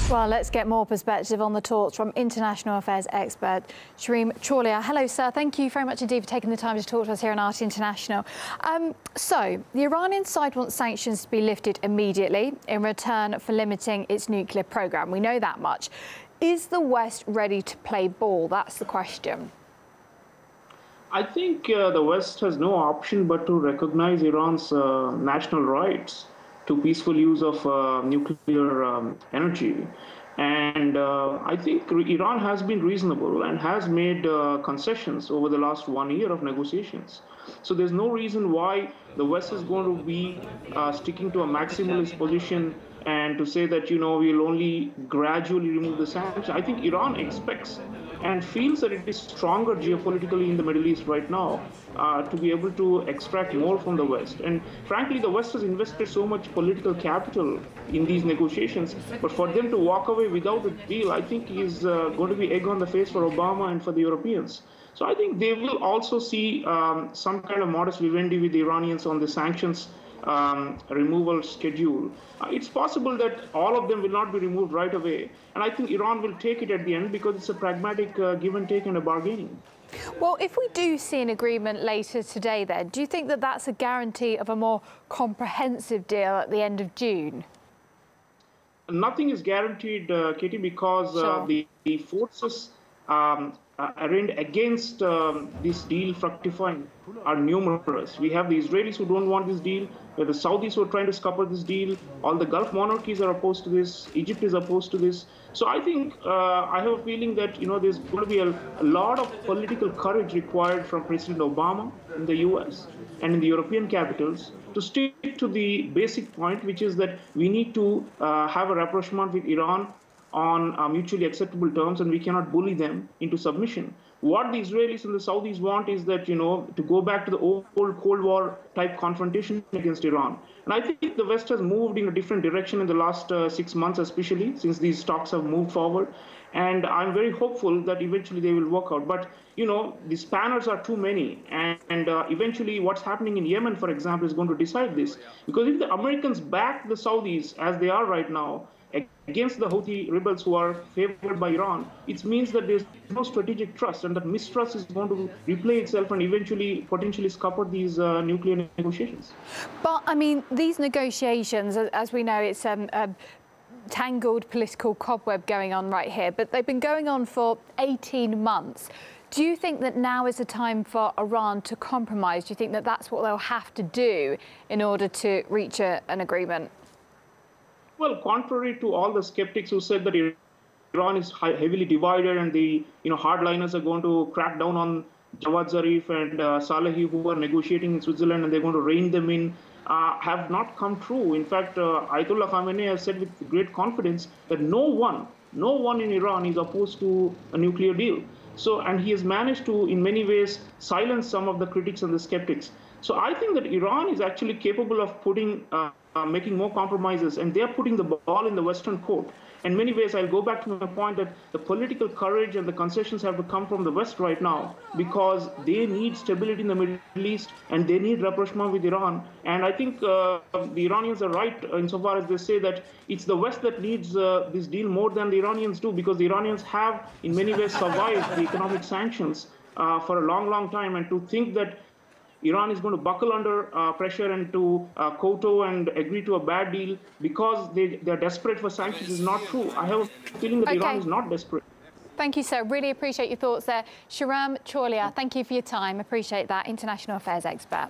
Well, let's get more perspective on the talks from international affairs expert Sreeram Chaulia. Hello, sir. Thank you very much indeed for taking the time to talk to us here on RT International. So, the Iranian side wants sanctions to be lifted immediately in return for limiting its nuclear programme. We know that much. Is the West ready to play ball? That's the question. I think the West has no option but to recognize Iran's national rights to peaceful use of nuclear energy. And I think Iran has been reasonable and has made concessions over the last 1 year of negotiations. So there's no reason why the West is going to be sticking to a maximalist position and to say that, we'll only gradually remove the sanctions. I think Iran expects and feels that it is stronger geopolitically in the Middle East right now to be able to extract more from the West. And frankly, the West has invested so much political capital in these negotiations, but for them to walk away without a deal, I think is going to be egg on the face for Obama and for the Europeans. So I think they will also see some kind of modus vivendi with the Iranians on the sanctions removal schedule. It's possible that all of them will not be removed right away. And I think Iran will take it at the end because it's a pragmatic give and take and a bargaining. Well, if we do see an agreement later today, then, do you think that that's a guarantee of a more comprehensive deal at the end of June? Nothing is guaranteed, Katie, because the forces arrayed against this deal fructifying are numerous. We have the Israelis who don't want this deal. We have the Saudis who are trying to scupper this deal. All the Gulf monarchies are opposed to this. Egypt is opposed to this. So I think I have a feeling that there's going to be a lot of political courage required from President Obama in the U.S. and in the European capitals to stick to the basic point, which is that we need to have a rapprochement with Iran on mutually acceptable terms, and we cannot bully them into submission. What the Israelis and the Saudis want is that, to go back to the old Cold War type confrontation against Iran. And I think the West has moved in a different direction in the last 6 months, especially since these talks have moved forward. And I'm very hopeful that eventually they will work out. But, the spanners are too many. And eventually what's happening in Yemen, for example, is going to decide this. Because if the Americans back the Saudis, as they are right now, against the Houthi rebels who are favored by Iran, it means that there's no strategic trust, and that mistrust is going to replay itself and eventually potentially scupper these nuclear negotiations. But, I mean, these negotiations, as we know, it's a tangled political cobweb going on right here, but they've been going on for 18 months. Do you think that now is the time for Iran to compromise? Do you think that that's what they'll have to do in order to reach an agreement? Well, contrary to all the skeptics who said that Iran is heavily divided and the hardliners are going to crack down on Javad Zarif and Salehi, who are negotiating in Switzerland, and they're going to rein them in, have not come true. In fact, Ayatollah Khamenei has said with great confidence that no one in Iran is opposed to a nuclear deal. So, and he has managed to, in many ways, silence some of the critics and the skeptics. So I think that Iran is actually capable of making more compromises, and they're putting the ball in the Western court. In many ways, I'll go back to my point that the political courage and the concessions have to come from the West right now, because they need stability in the Middle East and they need rapprochement with Iran. And I think the Iranians are right insofar as they say that it's the West that needs this deal more than the Iranians do, because the Iranians have in many ways survived the economic sanctions for a long, long time. And to think that Iran is going to buckle under pressure and to kowtow and agree to a bad deal because they're desperate for sanctions is not true. I have a feeling that Iran is not desperate. Thank you, sir. Really appreciate your thoughts there. Sreeram Chaulia, thank you for your time. Appreciate that. International affairs expert.